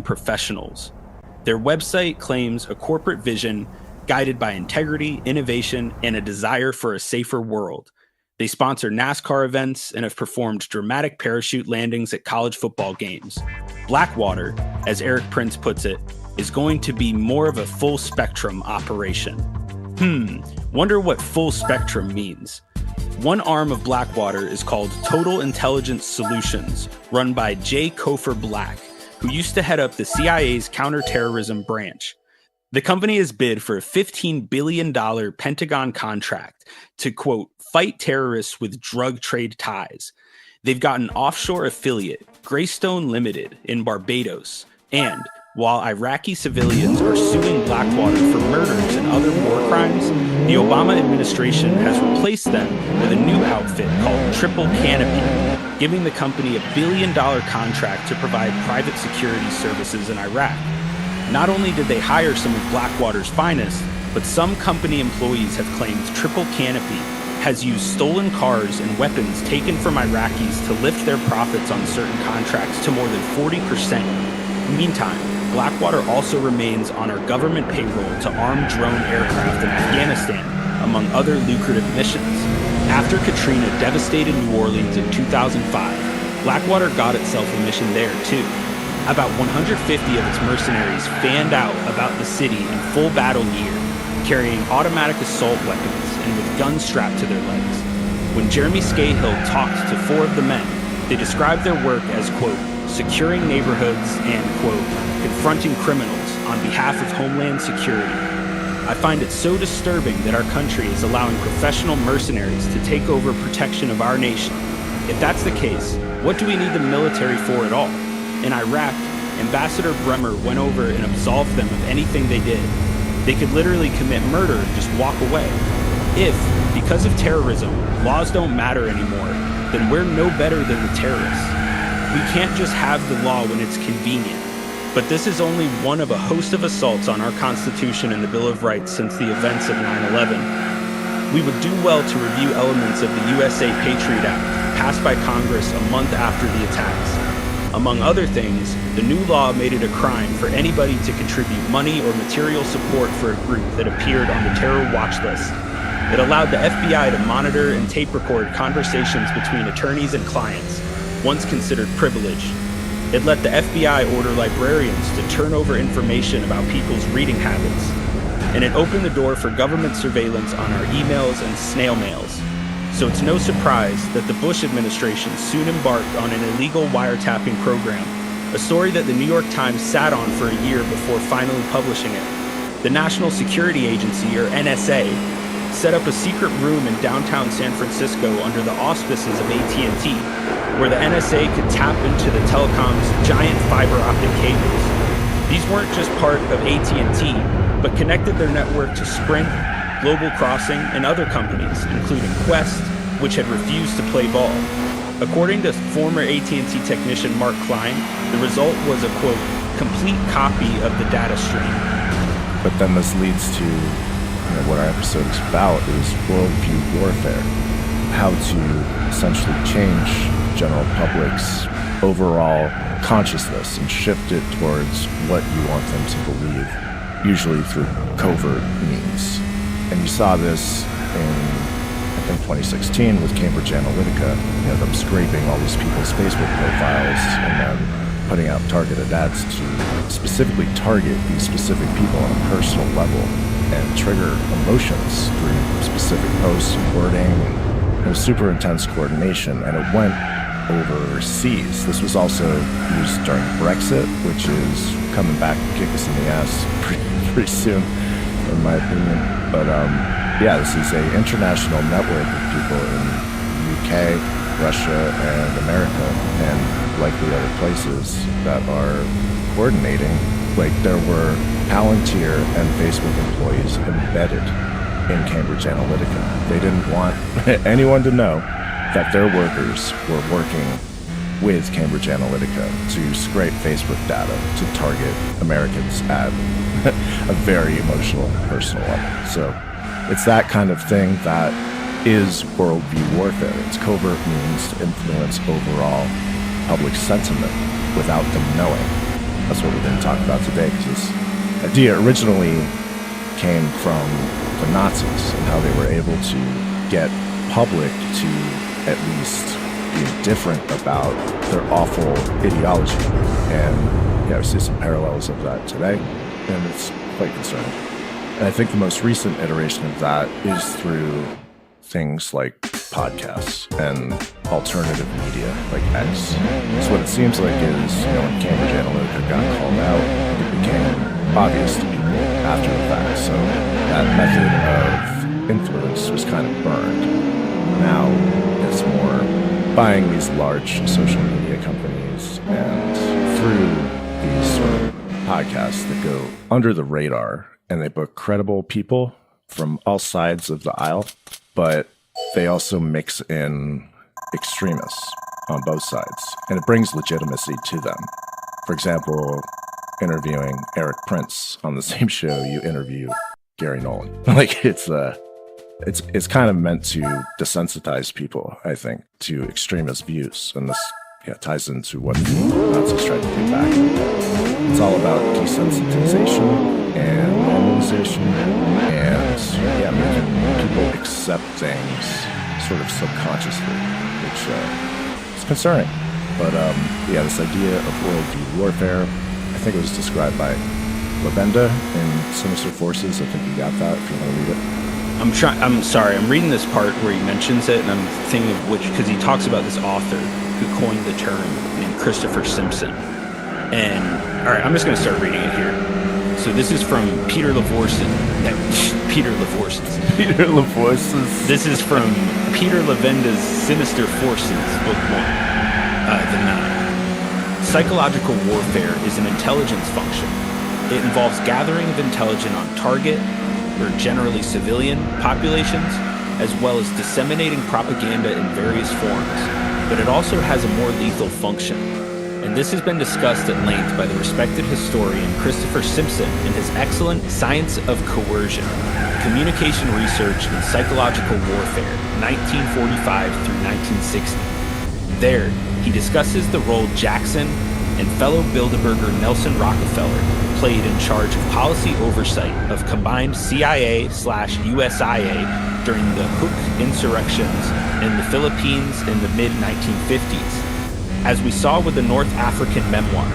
professionals. Their website claims a corporate vision guided by integrity, innovation, and a desire for a safer world. They sponsor NASCAR events and have performed dramatic parachute landings at college football games. Blackwater, as Eric Prince puts it, is going to be more of a full spectrum operation. Wonder what full spectrum means. One arm of Blackwater is called Total Intelligence Solutions, run by Jay Cofer Black, who used to head up the CIA's counterterrorism branch. The company has bid for a $15 billion Pentagon contract to, quote, fight terrorists with drug trade ties. They've got an offshore affiliate, Greystone Limited, in Barbados. And while Iraqi civilians are suing Blackwater for murders and other war crimes, the Obama administration has replaced them with a new outfit called Triple Canopy, giving the company a $1 billion contract to provide private security services in Iraq. Not only did they hire some of Blackwater's finest, but some company employees have claimed Triple Canopy has used stolen cars and weapons taken from Iraqis to lift their profits on certain contracts to more than 40%. Meantime, Blackwater also remains on our government payroll to arm drone aircraft in Afghanistan, among other lucrative missions. After Katrina devastated New Orleans in 2005, Blackwater got itself a mission there too. About 150 of its mercenaries fanned out about the city in full battle gear, carrying automatic assault weapons and with guns strapped to their legs. When Jeremy Scahill talked to 4 of the men, they described their work as, quote, securing neighborhoods and, quote, confronting criminals on behalf of Homeland Security. I find it so disturbing that our country is allowing professional mercenaries to take over protection of our nation. If that's the case, what do we need the military for at all? In Iraq, Ambassador Bremer went over and absolved them of anything they did. They could literally commit murder and just walk away. If, because of terrorism, laws don't matter anymore, then we're no better than the terrorists. We can't just have the law when it's convenient. But this is only one of a host of assaults on our Constitution and the Bill of Rights since the events of 9/11. We would do well to review elements of the USA Patriot Act, passed by Congress a month after the attacks. Among other things, the new law made it a crime for anybody to contribute money or material support for a group that appeared on the terror watch list. It allowed the FBI to monitor and tape record conversations between attorneys and clients, once considered privileged. It let the FBI order librarians to turn over information about people's reading habits. And it opened the door for government surveillance on our emails and snail mails. So it's no surprise that the Bush administration soon embarked on an illegal wiretapping program, a story that the New York Times sat on for a year before finally publishing it. The National Security Agency, or NSA, set up a secret room in downtown San Francisco under the auspices of AT&T, where the NSA could tap into the telecom's giant fiber optic cables. These weren't just part of AT&T, but connected their network to Sprint, Global Crossing, and other companies, including Qwest, which had refused to play ball. According to former AT&T technician Mark Klein, the result was a, quote, complete copy of the data stream. But then this leads to what our episode is about, is worldview warfare. How to essentially change general public's overall consciousness and shift it towards what you want them to believe, usually through covert means. And you saw this in, I think, 2016 with Cambridge Analytica, them scraping all these people's Facebook profiles and then putting out targeted ads to specifically target these specific people on a personal level and trigger emotions through specific posts and wording. It was super intense coordination, and it went overseas. This was also used during Brexit, which is coming back to kick us in the ass pretty soon, in my opinion. But this is an international network of people in the UK, Russia, and America, and likely other places that are coordinating. Like, there were Palantir and Facebook employees embedded in Cambridge Analytica. They didn't want anyone to know that their workers were working with Cambridge Analytica to scrape Facebook data to target Americans at a very emotional, personal level. So it's that kind of thing that is worldview warfare. It's covert means to influence overall public sentiment without them knowing. that's what we're going to talk about today, because this idea originally came from the Nazis and how they were able to get public to at least be indifferent about their awful ideology. And we see some parallels of that today, and it's quite concerning. And I think the most recent iteration of that is through things like podcasts and alternative media like X. So what it seems like is, when Cambridge Analytica got called out, it became obvious to people after the fact. So that method of influence was kind of burned. Now it's more buying these large social media companies, and through these sort of podcasts that go under the radar, and they book credible people from all sides of the aisle, but they also mix in extremists on both sides, and it brings legitimacy to them. For example, interviewing Eric Prince on the same show you interview Gary Nolan. It's kind of meant to desensitize people, I think, to extremist views, and this ties into what the Nazis tried to do back. It's all about desensitization and normalization, and making people accept things sort of subconsciously, which is concerning. But this idea of worldview warfare, I think it was described by Levenda in Sinister Forces. I think you got that if you want to read it. I'm sorry, I'm reading this part where he mentions it, and I'm thinking of because he talks about this author who coined the term named Christopher Simpson. And, all right, I'm just going to start reading it here. So this is from Peter Levorsen. Peter Levorsen. This is from Peter Levenda's Sinister Forces, Book 1, The Nine. Psychological warfare is an intelligence function. It involves gathering of intelligence on target, or generally civilian, populations, as well as disseminating propaganda in various forms, but it also has a more lethal function. And this has been discussed at length by the respected historian Christopher Simpson in his excellent Science of Coercion, Communication Research in Psychological Warfare, 1945 through 1960. There, he discusses the role Jackson and fellow Bilderberger Nelson Rockefeller played in charge of policy oversight of combined CIA/USIA during the Huk insurrections in the Philippines in the mid-1950s. As we saw with the North African memoir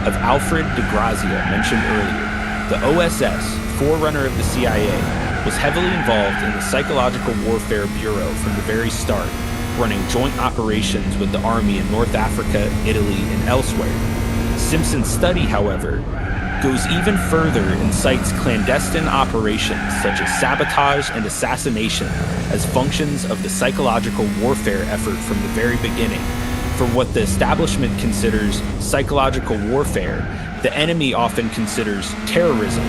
of Alfred de Grazia mentioned earlier, the OSS, forerunner of the CIA, was heavily involved in the Psychological Warfare Bureau from the very start, running joint operations with the army in North Africa, Italy, and elsewhere. Simpson's study, however, goes even further and cites clandestine operations such as sabotage and assassination as functions of the psychological warfare effort from the very beginning. For what the establishment considers psychological warfare, the enemy often considers terrorism.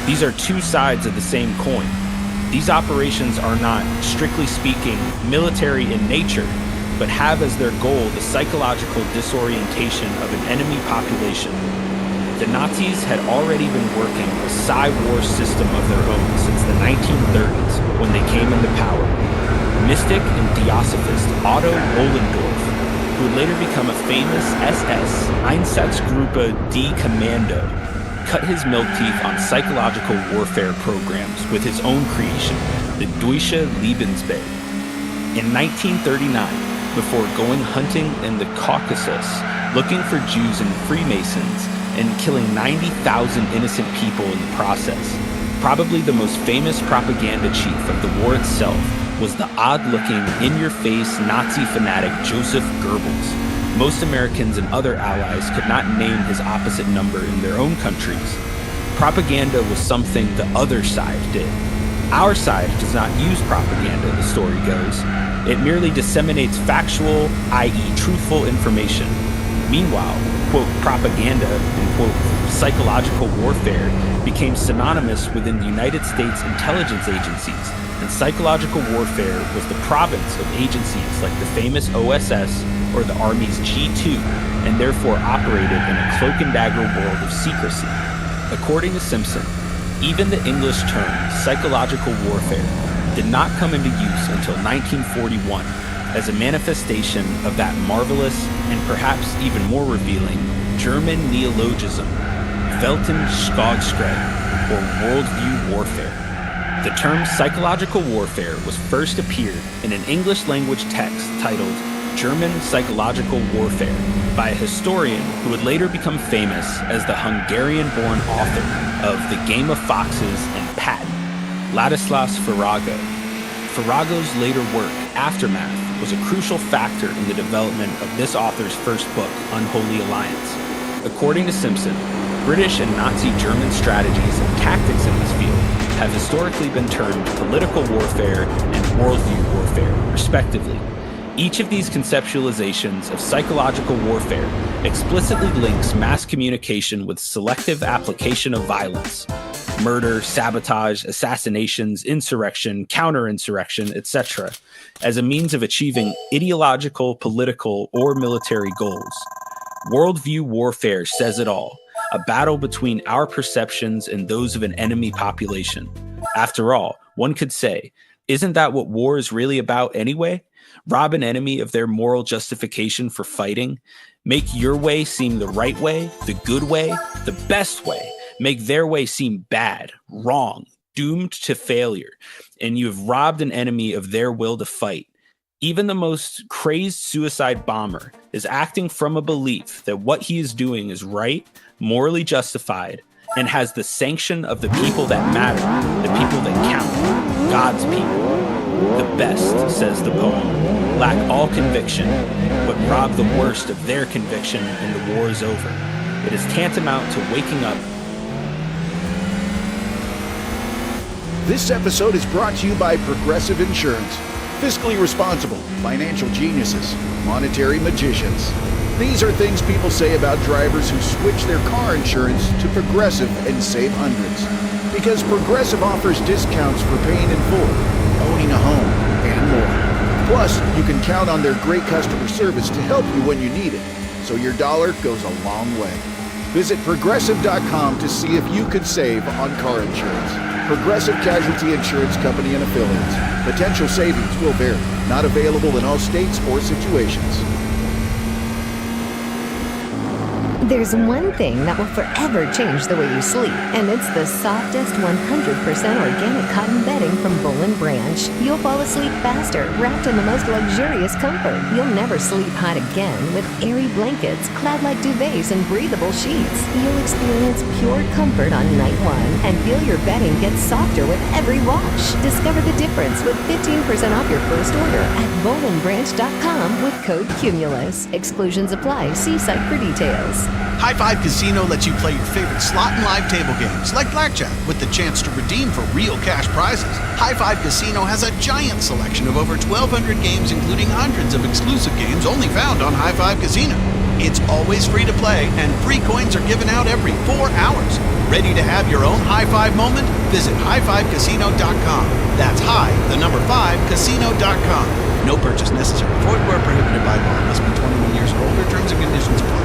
These are two sides of the same coin. These operations are not, strictly speaking, military in nature, but have as their goal the psychological disorientation of an enemy population. The Nazis had already been working a psy-war system of their own since the 1930s when they came into power. Mystic and theosophist Otto Ohlendorf, who would later become a famous SS Einsatzgruppe D Kommando, cut his milk teeth on psychological warfare programs with his own creation, the Deutsche Lebensbild. In 1939, before going hunting in the Caucasus, looking for Jews and Freemasons, and killing 90,000 innocent people in the process, probably the most famous propaganda chief of the war itself was the odd-looking, in-your-face Nazi fanatic Joseph Goebbels. Most Americans and other allies could not name his opposite number in their own countries. Propaganda was something the other side did. Our side does not use propaganda, the story goes. It merely disseminates factual, i.e. truthful information. Meanwhile, quote, propaganda, and quote, psychological warfare became synonymous within the United States intelligence agencies, and psychological warfare was the province of agencies like the famous OSS or the Army's G2, and therefore operated in a cloak and dagger world of secrecy. According to Simpson, even the English term psychological warfare did not come into use until 1941 as a manifestation of that marvelous and perhaps even more revealing German neologism, Weltanschauungskrieg, or worldview warfare. The term psychological warfare was first appeared in an English-language text titled German Psychological Warfare by a historian who would later become famous as the Hungarian-born author of The Game of Foxes and Patton, Ladislas Farrago. Farrago's later work, Aftermath, was a crucial factor in the development of this author's first book, Unholy Alliance. According to Simpson, British and Nazi German strategies and tactics in this field have historically been termed political warfare and worldview warfare, respectively. Each of these conceptualizations of psychological warfare explicitly links mass communication with selective application of violence. Murder, sabotage, assassinations, insurrection, counterinsurrection, etc., as a means of achieving ideological, political, or military goals. Worldview warfare says it all, a battle between our perceptions and those of an enemy population. After all, one could say, isn't that what war is really about anyway? Rob an enemy of their moral justification for fighting? Make your way seem the right way, the good way, the best way. Make their way seem bad, wrong, doomed to failure, and you have robbed an enemy of their will to fight. Even the most crazed suicide bomber is acting from a belief that what he is doing is right, morally justified, and has the sanction of the people that matter, the people that count, God's people. The best, says the poem, lack all conviction, but rob the worst of their conviction and the war is over. It is tantamount to waking up. This episode is brought to you by Progressive Insurance. Fiscally responsible, financial geniuses, monetary magicians. These are things people say about drivers who switch their car insurance to Progressive and save hundreds. Because Progressive offers discounts for paying in full, owning a home, and more. Plus, you can count on their great customer service to help you when you need it, so your dollar goes a long way. Visit Progressive.com to see if you could save on car insurance. Progressive Casualty Insurance Company and Affiliates. Potential savings will vary. Not available in all states or situations. There's one thing that will forever change the way you sleep, and it's the softest 100% organic cotton bedding from Boll & Branch. You'll fall asleep faster, wrapped in the most luxurious comfort. You'll never sleep hot again with airy blankets, cloud-like duvets, and breathable sheets. You'll experience pure comfort on night one and feel your bedding get softer with every wash. Discover the difference with 15% off your first order at bollandbranch.com with code CUMULUS. Exclusions apply. See site for details. High Five Casino lets you play your favorite slot and live table games like blackjack with the chance to redeem for real cash prizes. High Five Casino has a giant selection of over 1,200 games, including hundreds of exclusive games only found on High Five Casino. It's always free to play, and free coins are given out every 4 hours. Ready to have your own High Five moment? Visit highfivecasino.com. That's high5casino.com. No purchase necessary. Void where prohibited by law. Must be 21 years or older. Terms and conditions apply.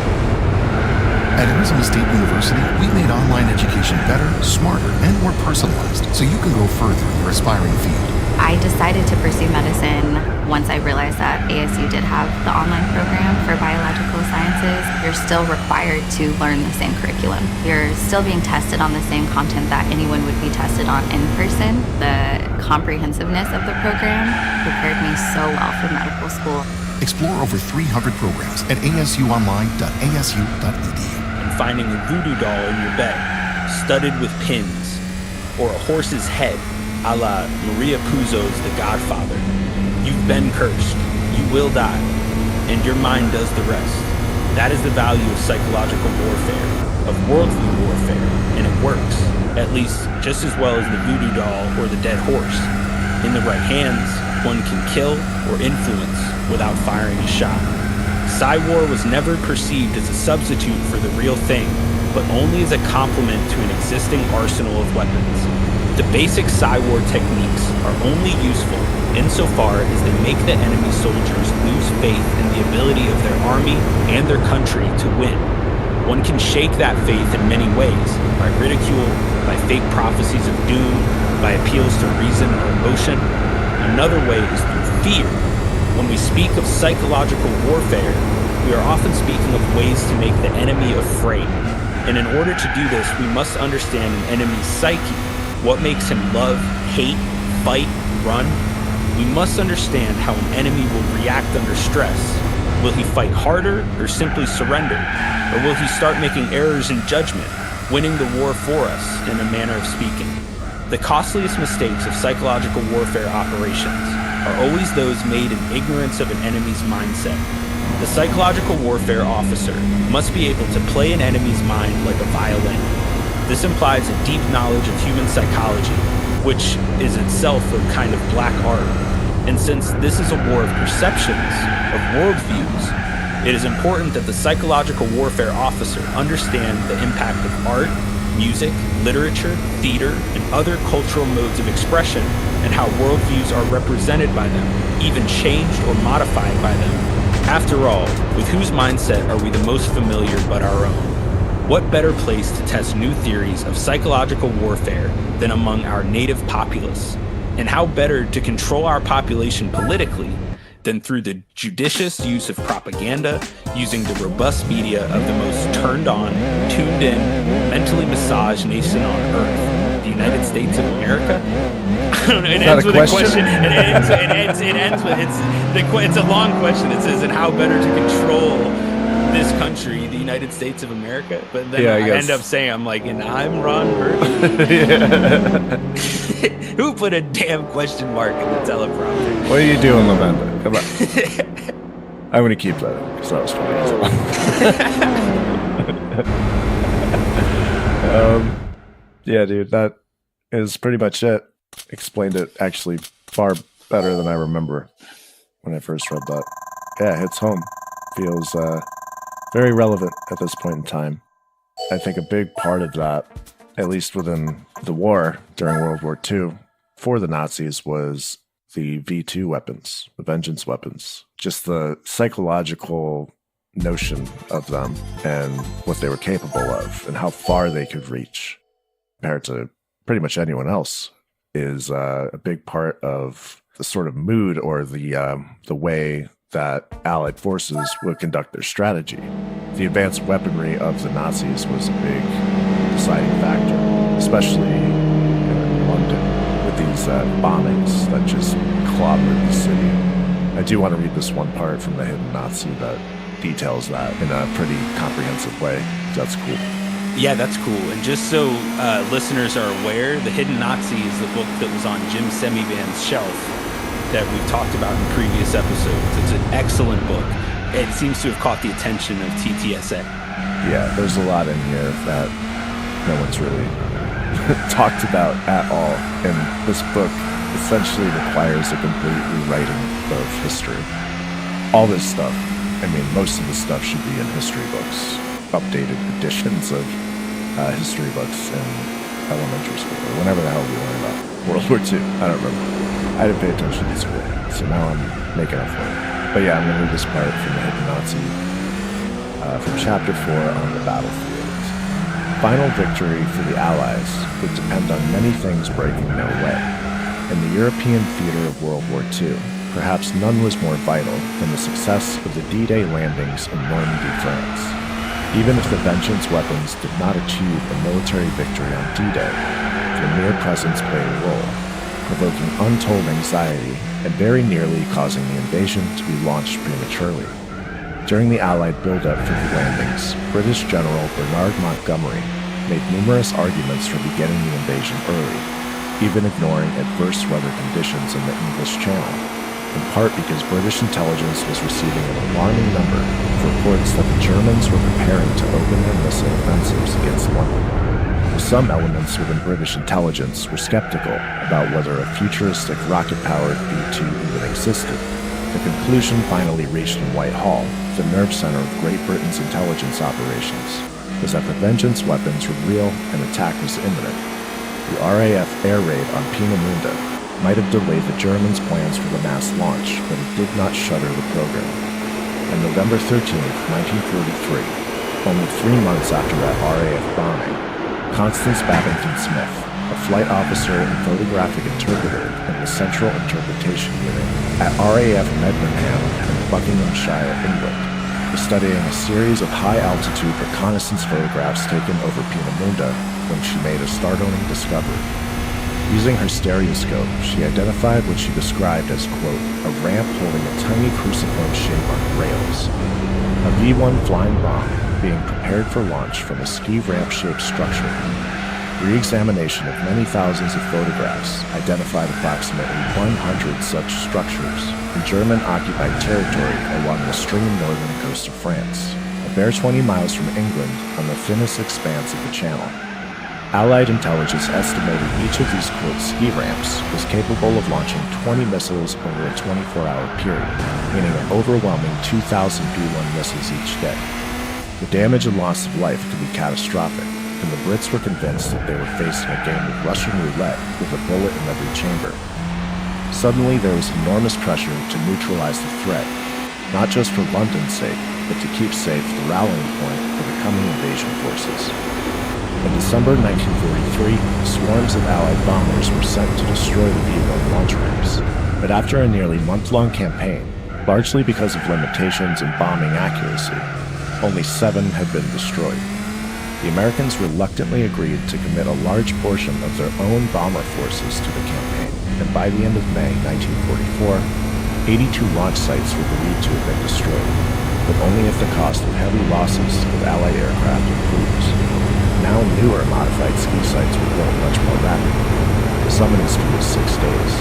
At Arizona State University, we made online education better, smarter, and more personalized so you can go further in your aspiring field. I decided to pursue medicine once I realized that ASU did have the online program for biological sciences. You're still required to learn the same curriculum. You're still being tested on the same content that anyone would be tested on in person. The comprehensiveness of the program prepared me so well for medical school. Explore over 300 programs at asuonline.asu.edu. Finding a voodoo doll in your bed, studded with pins, or a horse's head, a la Maria Puzo's The Godfather. You've been cursed, you will die, and your mind does the rest. That is the value of psychological warfare, of worldview warfare, and it works, at least just as well as the voodoo doll or the dead horse. In the right hands, one can kill or influence without firing a shot. Psy-war was never perceived as a substitute for the real thing, but only as a complement to an existing arsenal of weapons. The basic Psy-war techniques are only useful insofar as they make the enemy soldiers lose faith in the ability of their army and their country to win. One can shake that faith in many ways, by ridicule, by fake prophecies of doom, by appeals to reason or emotion. Another way is through fear. When we speak of psychological warfare, we are often speaking of ways to make the enemy afraid. And in order to do this, we must understand an enemy's psyche. What makes him love, hate, fight, run? We must understand how an enemy will react under stress. Will he fight harder or simply surrender? Or will he start making errors in judgment, winning the war for us, in a manner of speaking? The costliest mistakes of psychological warfare operations are always those made in ignorance of an enemy's mindset. The psychological warfare officer must be able to play an enemy's mind like a violin. This implies a deep knowledge of human psychology, which is itself a kind of black art. And since this is a war of perceptions, of worldviews, it is important that the psychological warfare officer understand the impact of art, music, literature, theater, and other cultural modes of expression, and how worldviews are represented by them, even changed or modified by them. After all, with whose mindset are we the most familiar but our own? What better place to test new theories of psychological warfare than among our native populace? And how better to control our population politically than through the judicious use of propaganda, using the robust media of the most turned on, tuned in, mentally massaged nation on earth, the United States of America? I don't know, it ends with a question. It ends with, it's a long question. It says, and how better to control this country, the United States of America? But then I end up saying, I'm like, and I'm Ron Burgundy. Who put a damn question mark in the teleprompter? What are you doing, Lavenda? Come on. I'm going to keep that in because that was funny. Yeah, dude, that is pretty much it. Explained it actually far better than I remember when I first read that. Yeah, it hits home. Feels very relevant at this point in time. I think a big part of that, at least within the war during World War II, for the Nazis was the V2 weapons, the vengeance weapons. Just the psychological notion of them and what they were capable of and how far they could reach compared to pretty much anyone else is a big part of the sort of mood or the way that Allied forces would conduct their strategy. The advanced weaponry of the Nazis was a big deciding factor, especially in London with these bombings that just clobbered the city. I do want to read this one part from The Hidden Nazi that details that in a pretty comprehensive way. That's cool. Yeah, that's cool. And just so listeners are aware, The Hidden Nazi is the book that was on Jim Semivan's shelf that we've talked about in previous episodes. It's an excellent book. It seems to have caught the attention of TTSA. Yeah, there's a lot in here that no one's really talked about at all. And this book essentially requires a complete rewriting of history. All this stuff, I mean, most of the stuff should be in history books, updated editions of history books in elementary school, or whenever the hell we learned about World War II. I don't remember. I didn't pay attention in school, so now I'm making up for it. But yeah, I'm going to read this part from The Hidden Nazi, from Chapter 4 on the battlefield. Final victory for the Allies would depend on many things breaking their way. In the European theater of World War II, perhaps none was more vital than the success of the D-Day landings in Normandy, France. Even if the vengeance weapons did not achieve a military victory on D-Day, their mere presence played a role, provoking untold anxiety and very nearly causing the invasion to be launched prematurely. During the Allied build-up for the landings, British General Bernard Montgomery made numerous arguments for beginning the invasion early, even ignoring adverse weather conditions in the English Channel, in part because British intelligence was receiving an alarming number of reports that the Germans were preparing to open their missile offensives against London. Some elements within British intelligence were skeptical about whether a futuristic rocket-powered V2 even existed. The conclusion finally reached in Whitehall, the nerve center of Great Britain's intelligence operations, was that the vengeance weapons were real and attack was imminent. The RAF air raid on Peenemünde might have delayed the Germans' plans for the mass launch, but it did not shutter the program. On November 13, 1943, only 3 months after that RAF bombing, Constance Babington Smith, a flight officer and photographic interpreter in the Central Interpretation Unit at RAF Medmenham in Buckinghamshire, England, was studying a series of high-altitude reconnaissance photographs taken over Peenemünde when she made a startling discovery. Using her stereoscope, she identified what she described as, quote, a ramp holding a tiny cruciform shape on rails. A V-1 flying bomb being prepared for launch from a ski ramp-shaped structure. Re-examination of many thousands of photographs identified approximately 100 such structures in German-occupied territory along the extreme northern coast of France, a bare 20 miles from England on the thinnest expanse of the Channel. Allied intelligence estimated each of these, quote, ski ramps was capable of launching 20 missiles over a 24-hour period, meaning an overwhelming 2,000 V-1 missiles each day. The damage and loss of life could be catastrophic, and the Brits were convinced that they were facing a game of Russian roulette with a bullet in every chamber. Suddenly, there was enormous pressure to neutralize the threat, not just for London's sake, but to keep safe the rallying point for the coming invasion forces. In December 1943, swarms of Allied bombers were sent to destroy the V-1 launch ramps. But after a nearly month-long campaign, largely because of limitations in bombing accuracy, only 7 had been destroyed. The Americans reluctantly agreed to commit a large portion of their own bomber forces to the campaign, and by the end of May 1944, 82 launch sites were believed to have been destroyed, but only at the cost of heavy losses of Allied aircraft and crews. Now newer modified ski sites were built much more rapidly, some in as few as 6 days.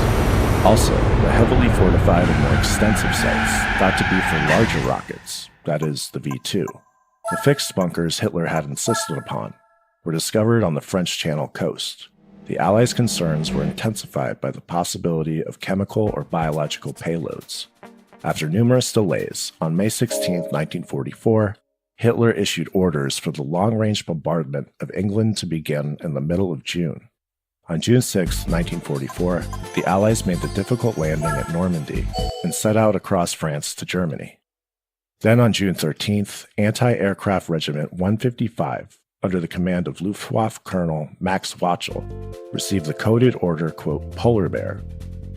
Also, the heavily fortified and more extensive sites, thought to be for larger rockets, that is, the V-2. The fixed bunkers Hitler had insisted upon were discovered on the French Channel coast. The Allies' concerns were intensified by the possibility of chemical or biological payloads. After numerous delays, on May 16, 1944, Hitler issued orders for the long-range bombardment of England to begin in the middle of June. On June 6, 1944, the Allies made the difficult landing at Normandy and set out across France to Germany. Then on June 13th, Anti-Aircraft Regiment 155, under the command of Luftwaffe Colonel Max Wachel, received the coded order, quote, Polar Bear,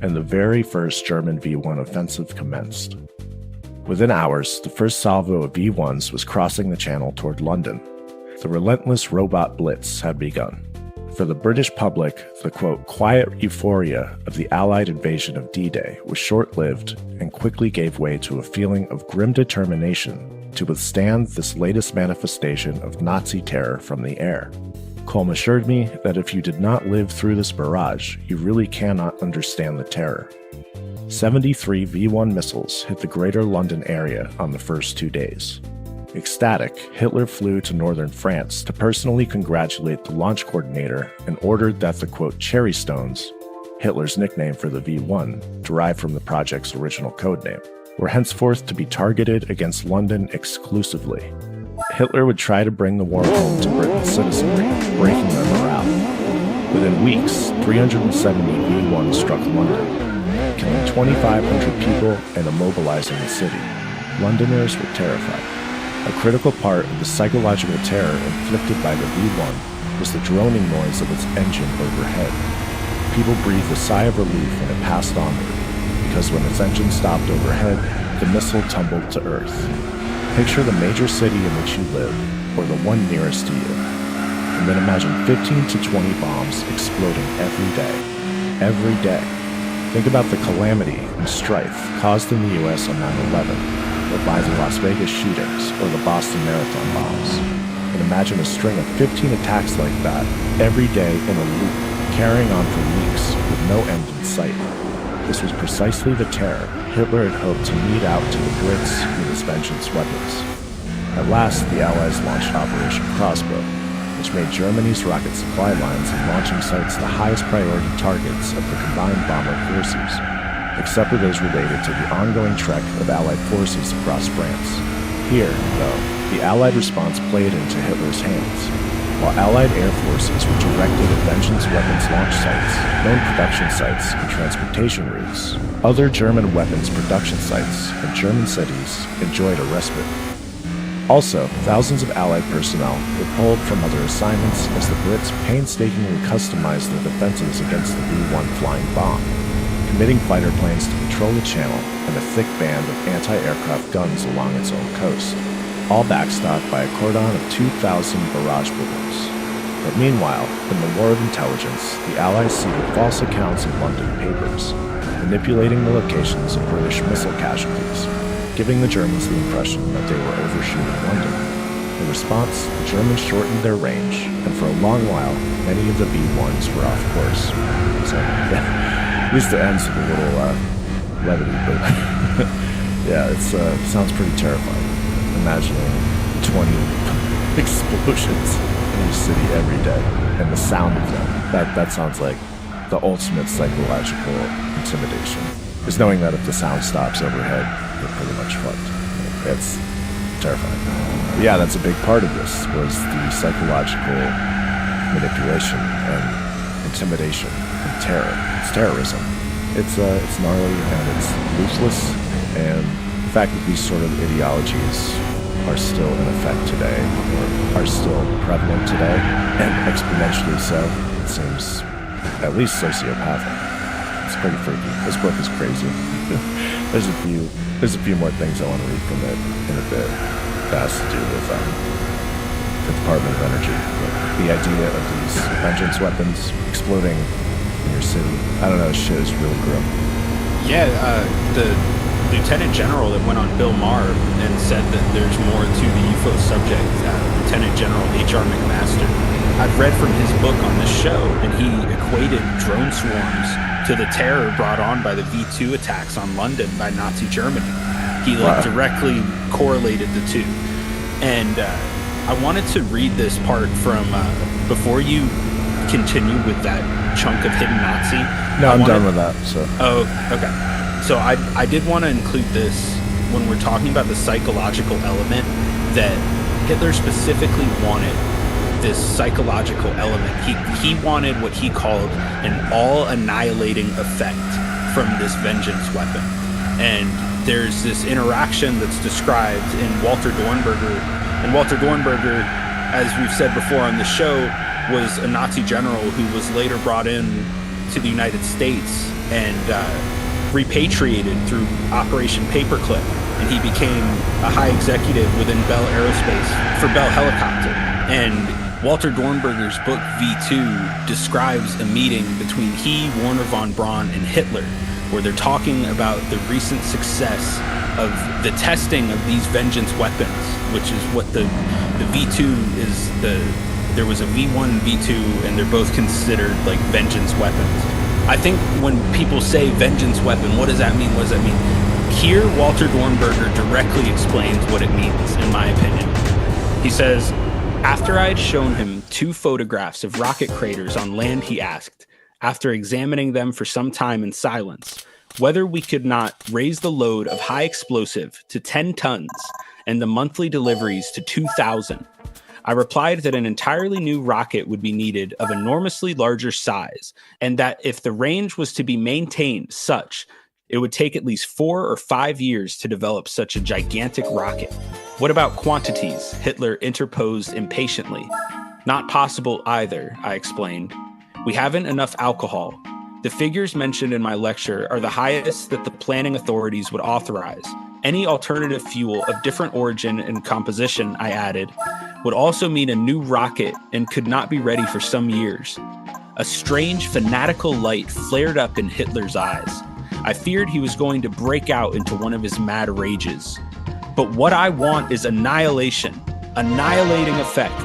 and the very first German V-1 offensive commenced. Within hours, the first salvo of V-1s was crossing the Channel toward London. The relentless robot blitz had begun. For the British public, the, quote, quiet euphoria of the Allied invasion of D-Day was short-lived and quickly gave way to a feeling of grim determination to withstand this latest manifestation of Nazi terror from the air. Colm assured me that if you did not live through this barrage, you really cannot understand the terror. 73 V-1 missiles hit the greater London area on the first 2 days. Ecstatic, Hitler flew to northern France to personally congratulate the launch coordinator and ordered that the, quote, Cherry Stones, Hitler's nickname for the V-1, derived from the project's original codename, were henceforth to be targeted against London exclusively. Hitler would try to bring the war home to Britain's citizenry, breaking their morale. Within weeks, 370 V-1s struck London, killing 2,500 people and immobilizing the city. Londoners were terrified. A critical part of the psychological terror inflicted by the V-1 was the droning noise of its engine overhead. People breathed a sigh of relief when it passed onward, because when its engine stopped overhead, the missile tumbled to Earth. Picture the major city in which you live, or the one nearest to you, and then imagine 15 to 20 bombs exploding every day. Every day. Think about the calamity and strife caused in the US on 9/11, or by the Las Vegas shootings or the Boston Marathon bombs. And imagine a string of 15 attacks like that every day in a loop, carrying on for weeks with no end in sight. This was precisely the terror Hitler had hoped to mete out to the Brits with his vengeance weapons. At last, the Allies launched Operation Crossbow, which made Germany's rocket supply lines and launching sites the highest priority targets of the combined bomber forces, except for those related to the ongoing trek of Allied forces across France. Here, though, the Allied response played into Hitler's hands. While Allied air forces were directed at vengeance weapons launch sites, known production sites, and transportation routes, other German weapons production sites and German cities enjoyed a respite. Also, thousands of Allied personnel were pulled from other assignments as the Brits painstakingly customized their defenses against the V-1 flying bomb. committing fighter planes to patrol the channel and a thick band of anti-aircraft guns along its own coast, all backstopped by a cordon of 2,000 barrage balloons. But meanwhile, in the War of Intelligence, the Allies seeded false accounts in London papers, manipulating the locations of British missile casualties, giving the Germans the impression that they were overshooting London. In response, the Germans shortened their range, and for a long while, many of the B-1s were off course. So, yeah, at least it ends with a little levity, but yeah, it sounds pretty terrifying. Imagining 20 explosions in your city every day, and the sound of them. That sounds like the ultimate psychological intimidation. Is knowing that if the sound stops overhead, you're pretty much fucked. It's terrifying. But yeah, that's a big part of this, was the psychological manipulation and intimidation and terror. It's terrorism. It's gnarly and it's ruthless, and the fact that these sort of ideologies are still in effect today, or are still prevalent today, and exponentially so, it seems at least sociopathic. It's pretty freaky. This book is crazy. There's a few more things I want to read from it in a bit that has to do with the Department of Energy. But the idea of these vengeance weapons exploding in your city, I don't know, this shit is really grim. Yeah, the Lieutenant General that went on Bill Maher and said that there's more to the UFO subject, Lieutenant General H.R. McMaster. I've read from his book on this show, and he equated drone swarms to the terror brought on by the V2 attacks on London by Nazi Germany. He directly correlated the two. And I wanted to read this part from, before you continue with that chunk of Hidden Nazi. No, I'm done with that. So. Oh, okay. So I did want to include this when we're talking about the psychological element, that Hitler specifically wanted this psychological element. He wanted what he called an all-annihilating effect from this vengeance weapon. And there's this interaction that's described in Walter Dornberger. And Walter Dornberger, as we've said before on the show, was a Nazi general who was later brought in to the United States and repatriated through Operation Paperclip, and he became a high executive within Bell Aerospace for Bell Helicopter. And Walter Dornberger's book V2 describes a meeting between he, Werner von Braun, and Hitler, where they're talking about the recent success of the testing of these vengeance weapons, which is what the V2 is. There was a V1 and V2, and they're both considered like vengeance weapons. I think when people say vengeance weapon, what does that mean? What does that mean? Here, Walter Dornberger directly explains what it means, in my opinion. He says, after I had shown him 2 photographs of rocket craters on land, he asked, after examining them for some time in silence, whether we could not raise the load of high explosive to 10 tons and the monthly deliveries to 2,000. I replied that an entirely new rocket would be needed of enormously larger size, and that if the range was to be maintained such, it would take at least 4 or 5 years to develop such a gigantic rocket. What about quantities? Hitler interposed impatiently. Not possible either, I explained. We haven't enough alcohol. The figures mentioned in my lecture are the highest that the planning authorities would authorize. Any alternative fuel of different origin and composition, I added, would also mean a new rocket and could not be ready for some years. A strange, fanatical light flared up in Hitler's eyes. I feared he was going to break out into one of his mad rages. But what I want is annihilation, annihilating effect.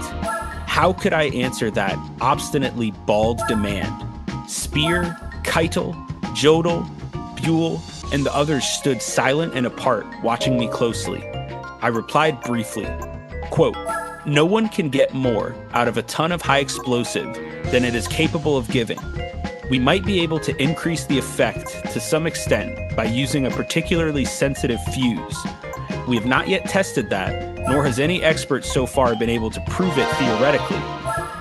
How could I answer that obstinately bald demand? Speer, Keitel, Jodl, Buell, and the others stood silent and apart, watching me closely. I replied briefly, quote, no one can get more out of a ton of high explosive than it is capable of giving. We might be able to increase the effect to some extent by using a particularly sensitive fuse. We have not yet tested that, nor has any expert so far been able to prove it theoretically.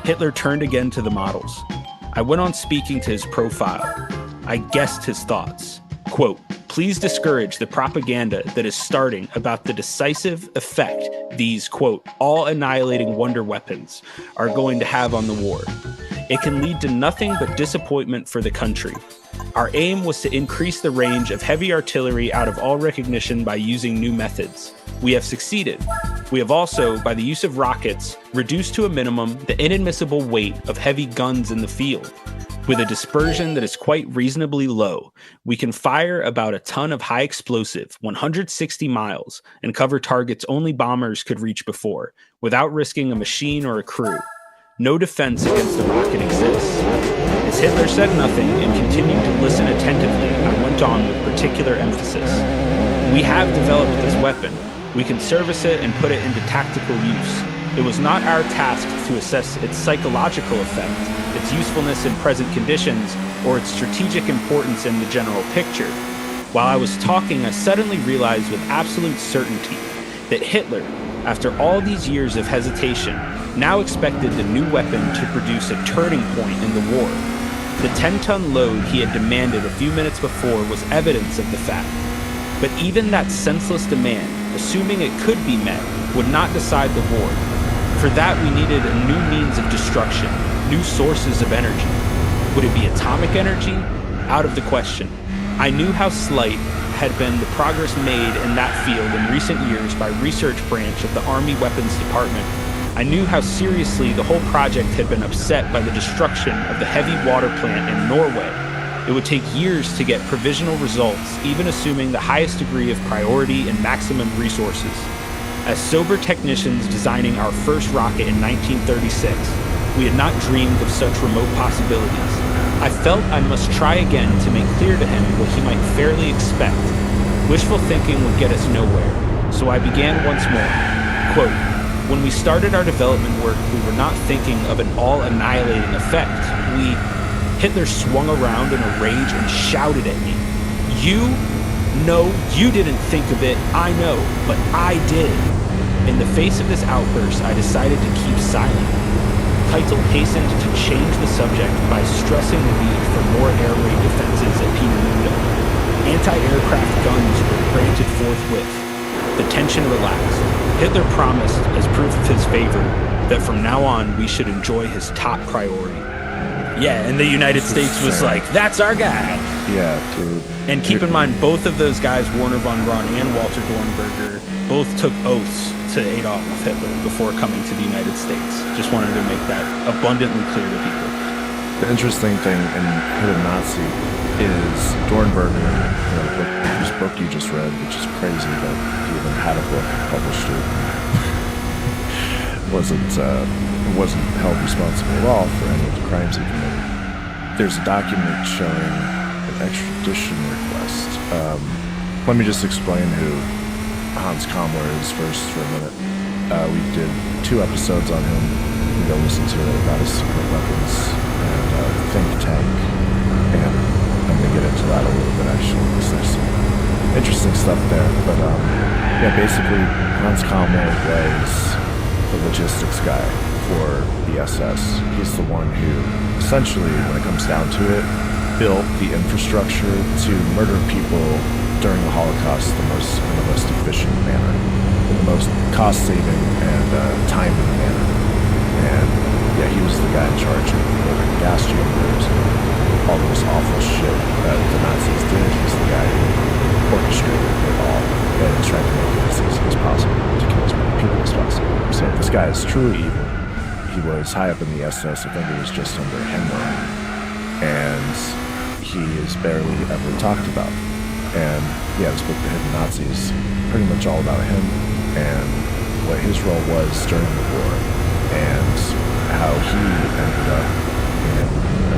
Hitler turned again to the models. I went on speaking to his profile. I guessed his thoughts. Quote, please discourage the propaganda that is starting about the decisive effect these, quote, all-annihilating wonder weapons are going to have on the war. it can lead to nothing but disappointment for the country. Our aim was to increase the range of heavy artillery out of all recognition by using new methods. We have succeeded. We have also, by the use of rockets, reduced to a minimum the inadmissible weight of heavy guns in the field. With a dispersion that is quite reasonably low, we can fire about a ton of high explosive, 160 miles, and cover targets only bombers could reach before, without risking a machine or a crew. No defense against the rocket exists. As Hitler said nothing and continued to listen attentively, I went on with particular emphasis. We have developed this weapon. We can service it and put it into tactical use. It was not our task to assess its psychological effect, its usefulness in present conditions, or its strategic importance in the general picture. While I was talking, I suddenly realized with absolute certainty that Hitler, after all these years of hesitation, now expected the new weapon to produce a turning point in the war. The 10-ton load he had demanded a few minutes before was evidence of the fact. But even that senseless demand, assuming it could be met, would not decide the war. For that, we needed a new means of destruction, new sources of energy. Would it be atomic energy? Out of the question. I knew how slight had been the progress made in that field in recent years by research branch of the Army Weapons Department. I knew how seriously the whole project had been upset by the destruction of the heavy water plant in Norway. It would take years to get provisional results, even assuming the highest degree of priority and maximum resources. As sober technicians designing our first rocket in 1936, we had not dreamed of such remote possibilities. I felt I must try again to make clear to him what he might fairly expect. Wishful thinking would get us nowhere, so I began once more. Quote, when we started our development work, we were not thinking of an all-annihilating effect. Hitler swung around in a rage and shouted at me. No, you didn't think of it, I know, but I did. In the face of this outburst, I decided to keep silent. Keitel hastened to change the subject by stressing the need for more air raid defenses at Peenemünde. Anti-aircraft guns were granted forthwith. The tension relaxed. Hitler promised, as proof of his favor, that from now on we should enjoy his top priority. Yeah, and the United States was like, that's our guy. Yeah, dude. And keep in mind, both of those guys, Werner von Braun and Walter Dornberger, both took oaths to Adolf Hitler before coming to the United States. Just wanted to make that abundantly clear to people. The interesting thing in Hidden Nazi is Dornberger, this book you just read, which is crazy that he even had a book and published it. wasn't held responsible at all for any of the crimes he committed. There's a document showing an extradition request. Let me just explain who Hans Kammler is first for a minute. We did 2 episodes on him. You can go listen to it about his secret weapons and think tank. And I'm going to get into that a little bit actually, because there's some interesting stuff there. But yeah, basically Hans Kammler was the logistics guy for the SS. He's the one who, essentially, when it comes down to it, built the infrastructure to murder people during the Holocaust in the most efficient manner, in the most cost-saving and timely manner. And yeah, he was the guy in charge of building gas chambers and all this awful shit that the Nazis did. He's the guy who orchestrated it all and tried to make it as easy as possible to kill as many people as possible. So this guy is truly evil. He was high up in the SS. I think it was just under Himmler, and he is barely ever talked about. And yeah, this book, The Hidden Nazi, is pretty much all about him and what his role was during the war and how he ended up in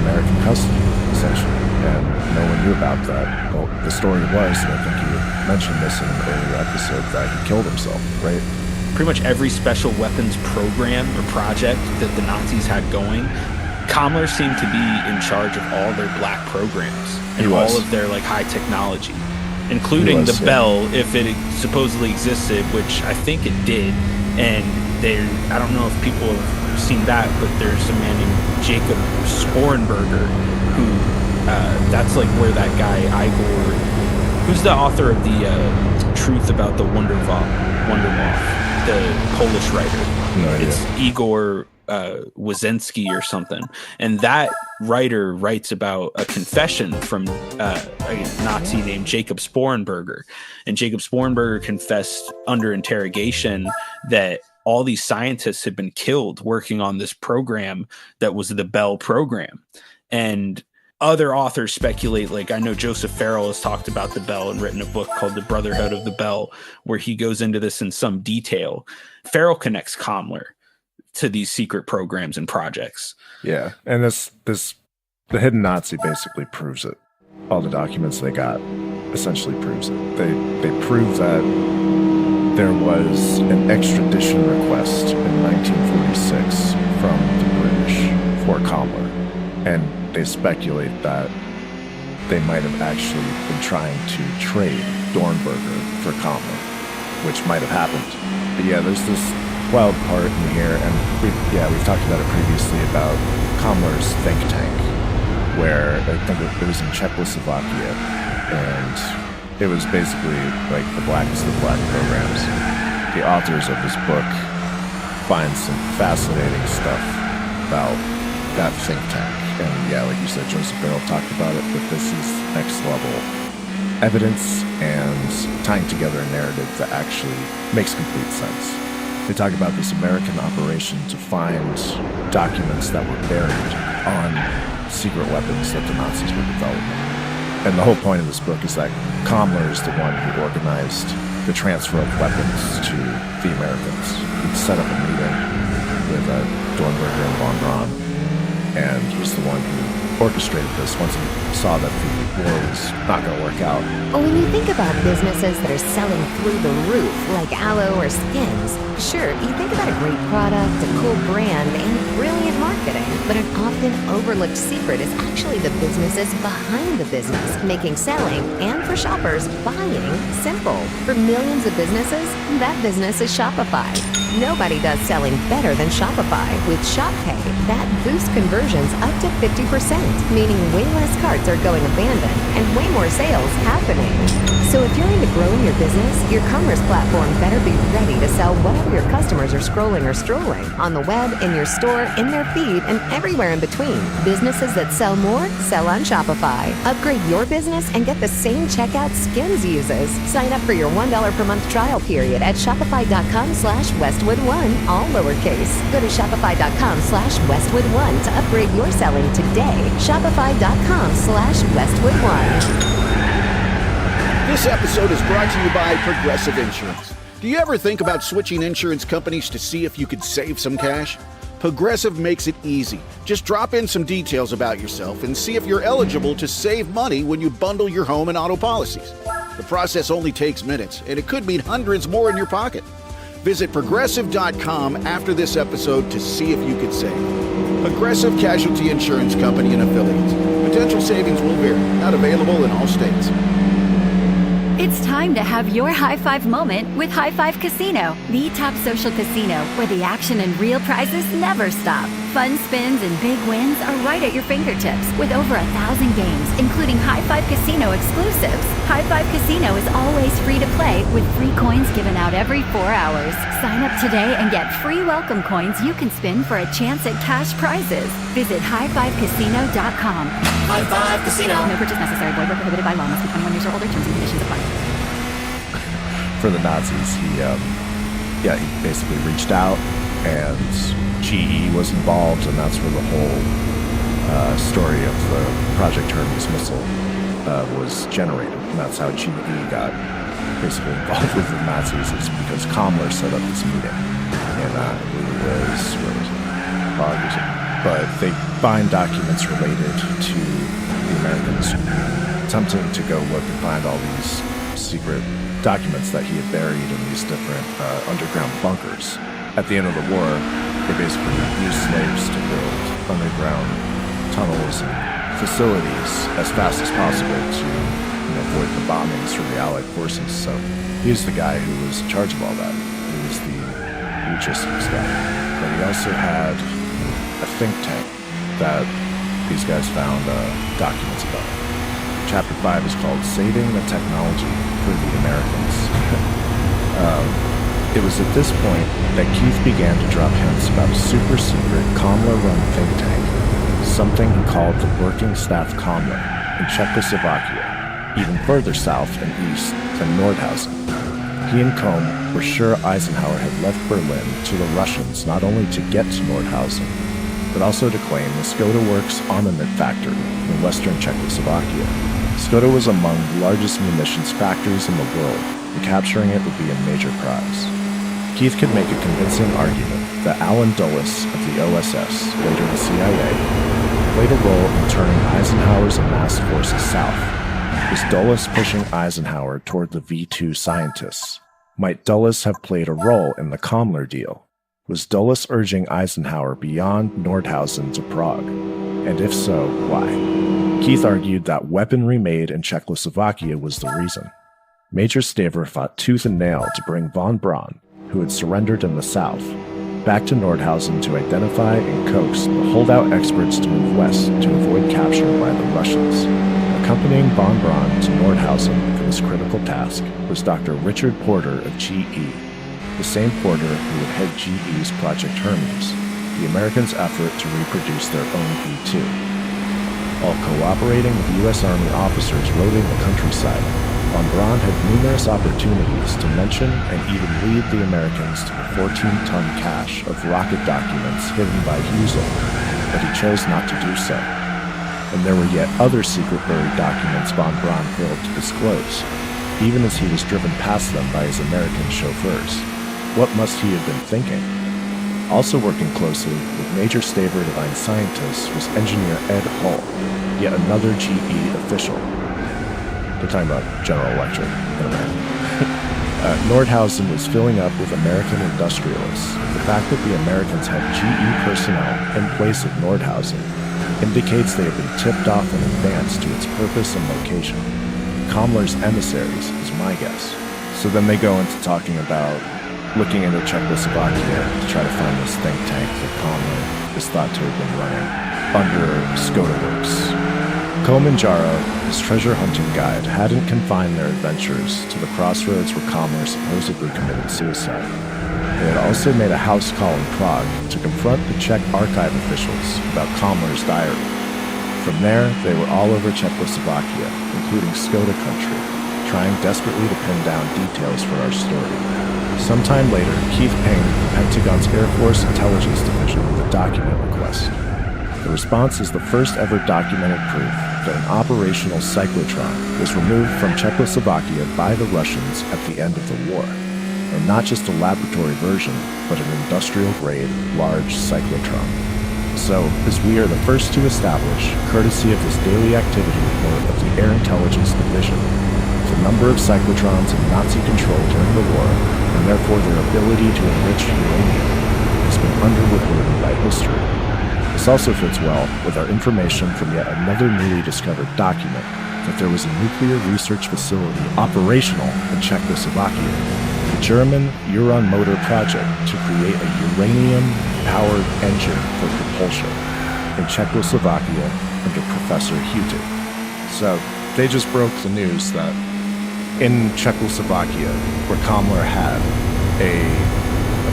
American custody, essentially. And no one knew about that. Well, the story was, and I think you mentioned this in an earlier episode, that he killed himself, right? Pretty much every special weapons program or project that the Nazis had going, Kammler seemed to be in charge of all their black programs and all of their high technology, including the Bell, if it supposedly existed, which I think it did. And I don't know if people have seen that, but there's a man named Jacob Sporenberger who that's where that guy Igor, who's the author of the Truth About the Wunderwaffe, the Polish writer. No idea. It's Igor Wazinski or something, and that writer writes about a confession from a Nazi named Jacob Sporenberger, and Jacob Sporenberger confessed under interrogation that all these scientists had been killed working on this program that was the Bell program. And other authors speculate, like I know Joseph Farrell has talked about the Bell and written a book called The Brotherhood of the Bell, where he goes into this in some detail. Farrell connects Kammler to these secret programs and projects. Yeah, and the hidden Nazi basically proves it. All the documents they got essentially proves it. They prove that there was an extradition request in 1946 from the British for Kammler, and they speculate that they might have actually been trying to trade Dornberger for Kammler, which might have happened. But yeah, there's this wild part in here, and we've talked about it previously about Kammler's think tank, where I think it was in Czechoslovakia, and it was basically like the blackest of black programs. The authors of this book find some fascinating stuff about that think tank. And yeah, like you said, Joseph Farrell talked about it, but this is next level evidence and tying together a narrative that actually makes complete sense. They talk about this American operation to find documents that were buried on secret weapons that the Nazis were developing. And the whole point of this book is that Kammler is the one who organized the transfer of weapons to the Americans. He set up a meeting with Dornberger and von Braun, and he's the one who orchestrated this once he saw that the war was not going to work out. When you think about businesses that are selling through the roof, like aloe or skins, sure, you think about a great product, a cool brand, and brilliant marketing. But an often overlooked secret is actually the businesses behind the business, making selling, and for shoppers, buying simple. For millions of businesses, that business is Shopify. Nobody does selling better than Shopify. With Shop Pay, that boosts conversions up to 50%, meaning way less carts are going abandoned and way more sales happening. So if you're into growing your business, your commerce platform better be ready to sell whatever your customers are scrolling or strolling. On the web, in your store, in their feed, and everywhere in between. Businesses that sell more, sell on Shopify. Upgrade your business and get the same checkout Skims uses. Sign up for your $1 per month trial period at shopify.com/Westwood1, all lowercase. Go to shopify.com/Westwood1 to upgrade your selling today. Shopify.com/Westwood1. This episode is brought to you by Progressive Insurance. Do you ever think about switching insurance companies to see if you could save some cash? Progressive makes it easy. Just drop in some details about yourself and see if you're eligible to save money when you bundle your home and auto policies. The process only takes minutes, and it could mean hundreds more in your pocket. Visit Progressive.com after this episode to see if you could save. Progressive Casualty Insurance Company and Affiliates. Potential savings will vary. Not available in all states. It's time to have your high five moment with High Five Casino, the top social casino where the action and real prizes never stop. Fun spins and big wins are right at your fingertips with over 1,000 games, including High Five Casino exclusives. High Five Casino is always free to play with free coins given out every 4 hours. Sign up today and get free welcome coins you can spin for a chance at cash prizes. Visit highfivecasino.com. High Five Casino. No purchase necessary. Void where prohibited by law. Must be 21 years or older. Terms and conditions apply. For the Nazis, he basically reached out, and GE was involved, and that's where the whole story of the Project Hermes missile was generated, and that's how GE got basically involved with the Nazis, is because Kammler set up this meeting, and I believe it was Prague, but they find documents related to the Americans attempting to go look and find all these secret documents that he had buried in these different underground bunkers. At the end of the war, they basically used slaves to build underground tunnels and facilities as fast as possible to avoid the bombings from the Allied forces. So he's the guy who was in charge of all that. He was the logistics guy. But he also had a think tank that these guys found documents about. Chapter 5 is called Saving the Technology for the Americans. It was at this point that Keith began to drop hints about a super-secret Kammler-run think tank, something he called the Working Staff Kammler, in Czechoslovakia, even further south and east than Nordhausen. He and Kohm were sure Eisenhower had left Berlin to the Russians not only to get to Nordhausen, but also to claim the Skoda Works armament factory in western Czechoslovakia. Skoda was among the largest munitions factories in the world, and capturing it would be a major prize. Keith could make a convincing argument that Allen Dulles of the OSS, later the CIA, played a role in turning Eisenhower's amassed forces south. Was Dulles pushing Eisenhower toward the V2 scientists? Might Dulles have played a role in the Kammler deal? Was Dulles urging Eisenhower beyond Nordhausen to Prague? And if so, why? Keith argued that weaponry made in Czechoslovakia was the reason. Major Staver fought tooth and nail to bring von Braun, who had surrendered in the south, back to Nordhausen to identify and coax the holdout experts to move west to avoid capture by the Russians. Accompanying von Braun to Nordhausen for this critical task was Dr. Richard Porter of GE, the same Porter who would head GE's Project Hermes, the Americans' effort to reproduce their own V2. While cooperating with U.S. Army officers roving the countryside, von Braun had numerous opportunities to mention and even lead the Americans to the 14-ton cache of rocket documents hidden by Husel, but he chose not to do so. And there were yet other secret buried documents von Braun failed to disclose, even as he was driven past them by his American chauffeurs. What must he have been thinking? Also working closely with Major Staver Divine Scientist was engineer Ed Hull, yet another GE official. They're talking about General Electric in America. Nordhausen was filling up with American industrialists. The fact that the Americans had GE personnel in place at Nordhausen indicates they had been tipped off in advance to its purpose and location. Kammler's emissaries is my guess. So then they go into talking about looking into Czechoslovakia to try to find this think tank that Kammler is thought to have been running under Skoda Works. Kohm and Jarrow, his treasure hunting guide, hadn't confined their adventures to the crossroads where Kammler supposedly committed suicide. They had also made a house call in Prague to confront the Czech archive officials about Kammler's diary. From there, they were all over Czechoslovakia, including Skoda country, trying desperately to pin down details for our story. Sometime later, Keith pinged the Pentagon's Air Force Intelligence Division with a document request. The response is the first ever documented proof that an operational cyclotron was removed from Czechoslovakia by the Russians at the end of the war. And not just a laboratory version, but an industrial-grade, large cyclotron. So, as we are the first to establish, courtesy of this daily activity report of the Air Intelligence Division, the number of cyclotrons in Nazi control during the war, and therefore their ability to enrich uranium, has been underreported by history. This also fits well with our information from yet another newly discovered document that there was a nuclear research facility operational in Czechoslovakia, the German Uran Motor project to create a uranium-powered engine for propulsion in Czechoslovakia under Professor Hütte. So they just broke the news that in Czechoslovakia, where Kammler had a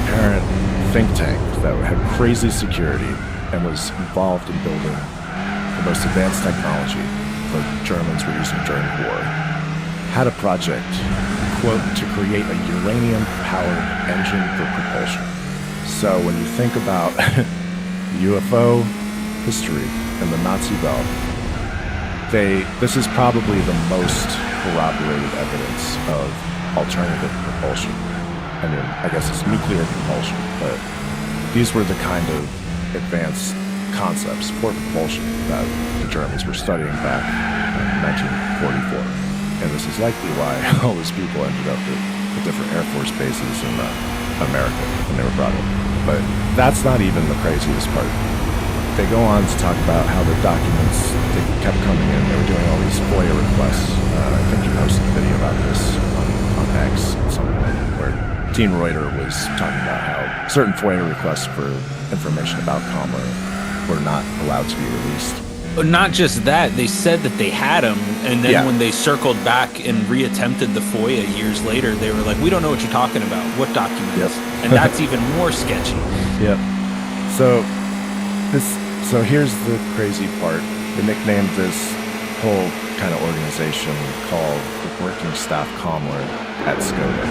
apparent think tank that had crazy security and was involved in building the most advanced technology the Germans were using during the war, had a project, quote, to create a uranium-powered engine for propulsion. So when you think about UFO history and the Nazi Belt, this is probably the most corroborated evidence of alternative propulsion. I mean, I guess it's nuclear propulsion, but these were the kind of advanced concepts for propulsion that the Germans were studying back in 1944. And this is likely why all those people ended up at different Air Force bases in America when they were brought in. But that's not even the craziest part. They go on to talk about how the documents, they kept coming in. They were doing all these FOIA requests. I think you posted a video about this on X at some point, where Dean Reuter was talking about how certain FOIA requests for information about Kammler were not allowed to be released. Not just that, they said that they had them, and then when they circled back and reattempted the FOIA years later, they were like, we don't know what you're talking about. What documents? Yep. And that's even more sketchy. Yep. So here's the crazy part. They nicknamed this whole kind of organization called the Working Staff Commler at Skoda.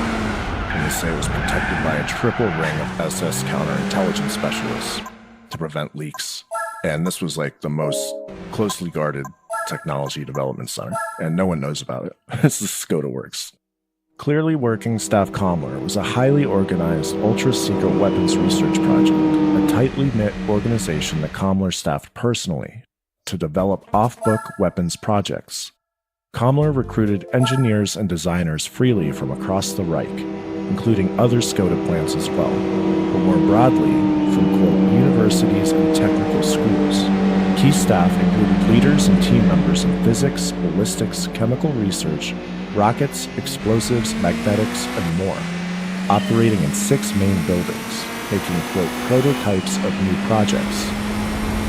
And they say it was protected by a triple ring of SS counterintelligence specialists to prevent leaks. And this was like the most closely guarded technology development center, and no one knows about it. This is Skoda Works. Clearly, Working Staff Commler was a highly organized, ultra-secret weapons research project, a tightly knit organization that Commler staffed personally to develop off-book weapons projects. Commler recruited engineers and designers freely from across the Reich, including other Skoda plants as well, but more broadly, from, quote, universities and technical schools. Key staff included leaders and team members in physics, ballistics, chemical research, rockets, explosives, magnetics, and more, operating in 6 main buildings, making, quote, prototypes of new projects.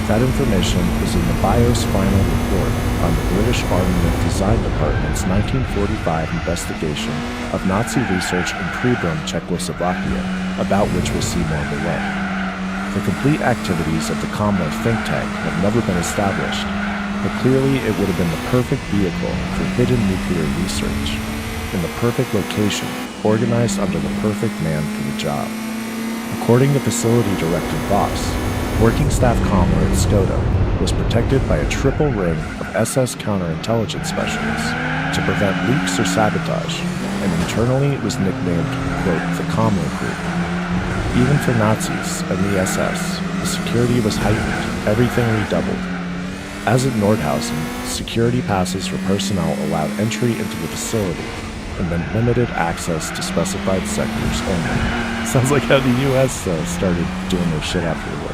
That information is in the BIOS final report on the British Armament Design Department's 1945 investigation of Nazi research in Pribram, Czechoslovakia, about which we'll see more below. The complete activities of the Commler think tank have never been established, but clearly it would have been the perfect vehicle for hidden nuclear research, in the perfect location, organized under the perfect man for the job. According to Facility Director Voss, Working Staff Commler at Skoda was protected by a triple ring of SS counterintelligence specialists to prevent leaks or sabotage, and internally it was nicknamed, quote, the Commler Group. Even for Nazis and the SS, the security was heightened, everything redoubled. As at Nordhausen, security passes for personnel allowed entry into the facility and then limited access to specified sectors only. Sounds like how the US started doing their shit after the war.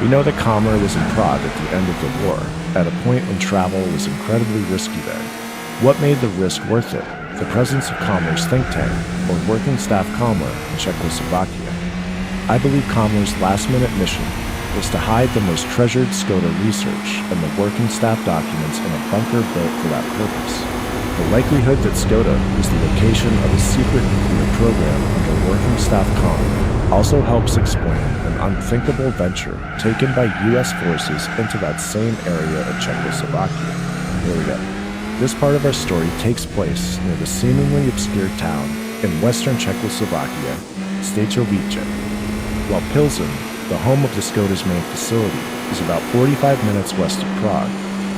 We know that Commler was in Prague at the end of the war, at a point when travel was incredibly risky there. What made the risk worth it? The presence of Commler's think tank, or Working Staff Commler, in Czechoslovakia. I believe Commler's last-minute mission was to hide the most treasured Skoda research and the working staff documents in a bunker built for that purpose. The likelihood that Skoda was the location of a secret nuclear program under Working Staff Commler also helps explain an unthinkable venture taken by U.S. forces into that same area of Czechoslovakia. Here we go. This part of our story takes place near the seemingly obscure town in western Czechoslovakia, Stejkovice, while Pilsen, the home of the Skoda's main facility, is about 45 minutes west of Prague.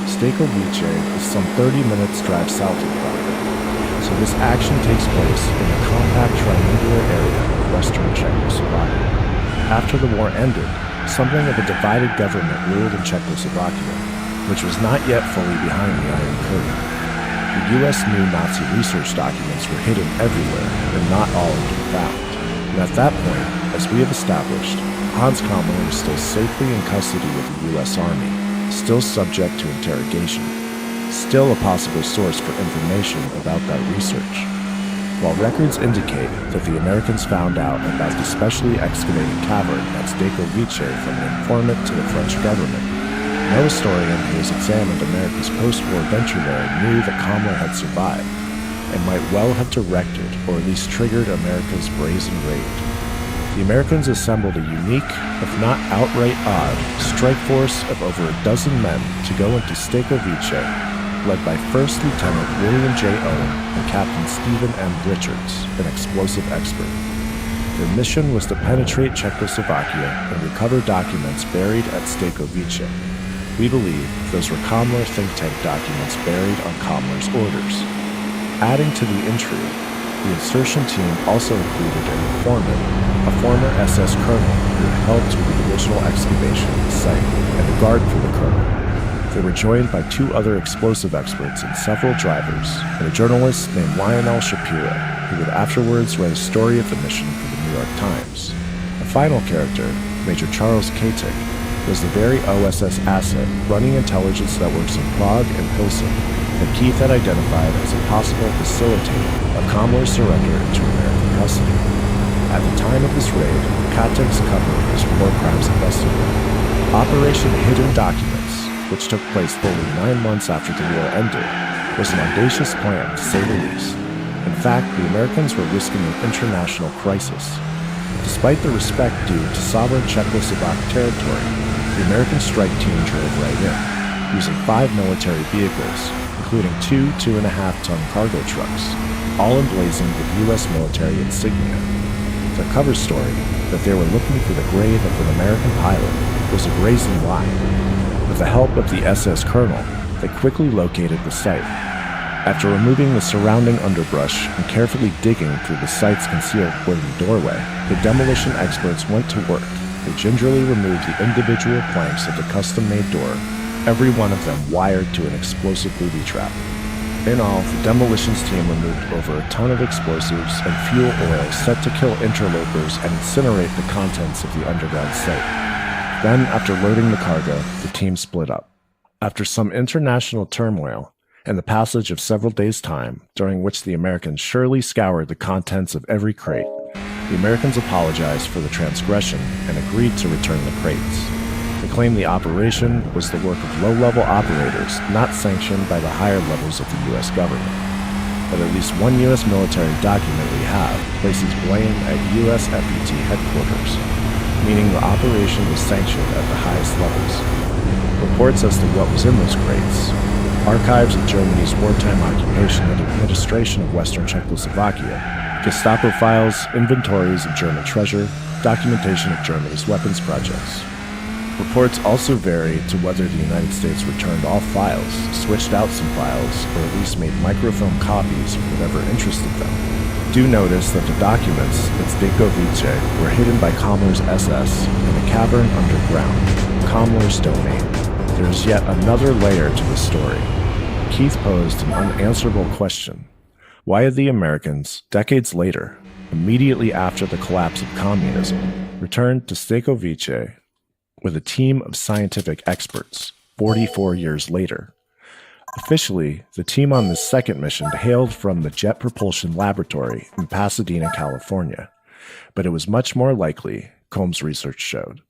Stejkovice is some 30 minutes drive south of Prague. So this action takes place in a compact triangular area of western Czechoslovakia. After the war ended, something of a divided government ruled in Czechoslovakia, which was not yet fully behind the Iron Curtain. The U.S. knew Nazi research documents were hidden everywhere and not all had been found. And at that point, as we have established, Hans Commler was still safely in custody with the U.S. Army, still subject to interrogation, still a possible source for information about that research. While records indicate that the Americans found out about the specially excavated cavern at Stejkovice from an informant to the French government, no historian who has examined America's post-war venture there knew that Commler had survived, and might well have directed or at least triggered America's brazen raid. The Americans assembled a unique, if not outright odd, strike force of over a dozen men to go into Stejkovice, led by First Lieutenant William J. Owen and Captain Stephen M. Richards, an explosive expert. Their mission was to penetrate Czechoslovakia and recover documents buried at Stejkovice. We believe those were Commler think tank documents buried on Commler's orders. Adding to the intrigue, the insertion team also included an informant, a former SS colonel who had helped with the original excavation of the site, and a guard for the colonel. They were joined by 2 other explosive experts and several drivers, and a journalist named Lionel Shapiro, who would afterwards write a story of the mission for the New York Times. A final character, Major Charles Katic, was the very OSS asset running intelligence networks in Prague and Pilsen that Keith had identified as a possible facilitator of Commler's surrender into American custody. At the time of this raid, Katic's cover was war crimes investigator. Operation Hidden Documents which took place fully 9 months after the war ended, was an audacious plan, to say the least. In fact, the Americans were risking an international crisis. Despite the respect due to sovereign Czechoslovak territory, the American strike team drove right in, using 5 military vehicles, including 2 2.5-ton cargo trucks, all emblazoned with U.S. military insignia. Their cover story, that they were looking for the grave of an American pilot, was a brazen lie. With the help of the SS colonel, they quickly located the site. After removing the surrounding underbrush and carefully digging through the site's concealed wooden doorway, the demolition experts went to work. They gingerly removed the individual planks of the custom-made door, every one of them wired to an explosive booby trap. In all, the demolitions team removed over a ton of explosives and fuel oil set to kill interlopers and incinerate the contents of the underground site. Then, after loading the cargo, the team split up. After some international turmoil, and the passage of several days' time, during which the Americans surely scoured the contents of every crate, the Americans apologized for the transgression and agreed to return the crates. They claimed the operation was the work of low-level operators not sanctioned by the higher levels of the U.S. government. But at least one U.S. military document we have places blame at U.S. FET headquarters, meaning the operation was sanctioned at the highest levels. Reports as to what was in those crates, archives of Germany's wartime occupation and administration of Western Czechoslovakia, Gestapo files, inventories of German treasure, documentation of Germany's weapons projects. Reports also vary to whether the United States returned all files, switched out some files, or at least made microfilm copies of whatever interested them. Do notice that the documents at Stejkovice were hidden by Kammler's SS in a cavern underground, Kammler's domain. There is yet another layer to the story. Keith posed an unanswerable question. Why had the Americans, decades later, immediately after the collapse of communism, returned to Stejkovice with a team of scientific experts 44 years later? Officially, the team on this second mission hailed from the Jet Propulsion Laboratory in Pasadena, California, but it was much more likely, Combs' research showed,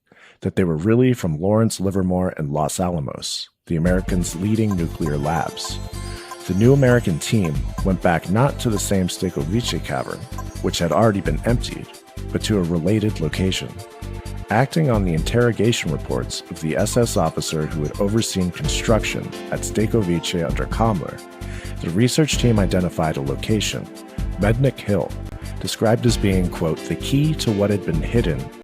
that they were really from Lawrence Livermore and Los Alamos, the Americans' leading nuclear labs. The new American team went back not to the same Stejkovice cavern, which had already been emptied, but to a related location. Acting on the interrogation reports of the SS officer who had overseen construction at Stejkovice under Kammler, the research team identified a location, Mednick Hill, described as being, quote, the key to what had been hidden